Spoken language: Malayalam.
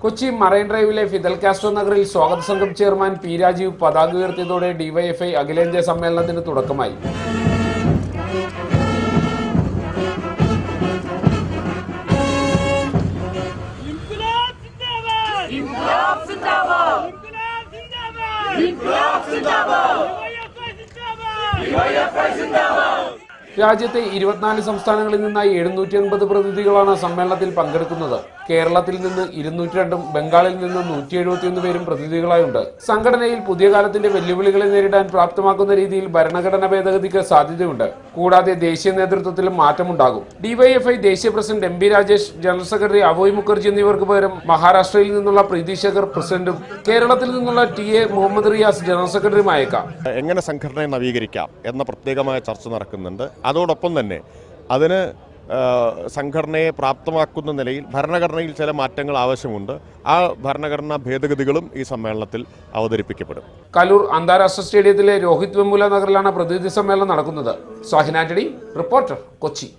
കൊച്ചി മറൈൻ ഡ്രൈവിലെ ഫിദൽ കാസ്ട്രോ നഗറിൽ സ്വാഗത സംഘം ചെയർമാൻ പി രാജീവ് പതാക ഉയർത്തിയതോടെ ഡിവൈഎഫ്ഐ അഖിലേന്ത്യാ സമ്മേളനത്തിന് തുടക്കമായി. രാജ്യത്തെ 24 സംസ്ഥാനങ്ങളിൽ നിന്നായി 780 പ്രതിനിധികളാണ് സമ്മേളനത്തിൽ പങ്കെടുക്കുന്നത്. കേരളത്തിൽ നിന്ന് 202 ബംഗാളിൽ നിന്ന് 171 പേരും പ്രതിനിധികളായുണ്ട്. സംഘടനയിൽ പുതിയ കാലത്തിന്റെ വെല്ലുവിളികളെ നേരിടാൻ പ്രാപ്തമാക്കുന്ന രീതിയിൽ ഭരണഘടനാ ഭേദഗതിക്ക് സാധ്യതയുണ്ട്. കൂടാതെ ദേശീയ നേതൃത്വത്തിലും മാറ്റമുണ്ടാകും. ഡിവൈഎഫ്ഐ ദേശീയ president M P Rajesh, general secretary Avoy Mukherjee എന്നിവർക്ക് പകരം മഹാരാഷ്ട്രയിൽ നിന്നുള്ള പ്രീതി ശേഖർ പ്രസിഡന്റും കേരളത്തിൽ നിന്നുള്ള ടി.എ. മുഹമ്മദ് റിയാസ് ജനറൽ സെക്രട്ടറിയുമായേക്കാം. എങ്ങനെ സംഘടനയെ നവീകരിക്കാം എന്ന പ്രത്യേകമായ ചർച്ച നടക്കുന്നുണ്ട്. അതോടൊപ്പം തന്നെ അതിന് സംഘടനയെ പ്രാപ്തമാക്കുന്ന നിലയിൽ ഭരണഘടനയിൽ ചില മാറ്റങ്ങൾ ആവശ്യമുണ്ട്. ആ ഭരണഘടനാ ഭേദഗതികളും ഈ സമ്മേളനത്തിൽ അവതരിപ്പിക്കപ്പെടും. കലൂർ അന്താരാഷ്ട്ര സ്റ്റേഡിയത്തിലെ രോഹിത് വെമുല നഗറിലാണ് പ്രതിനിധി സമ്മേളനം നടക്കുന്നത്. സ്വാഹിൻ ആന്റണി, റിപ്പോർട്ടർ, കൊച്ചി.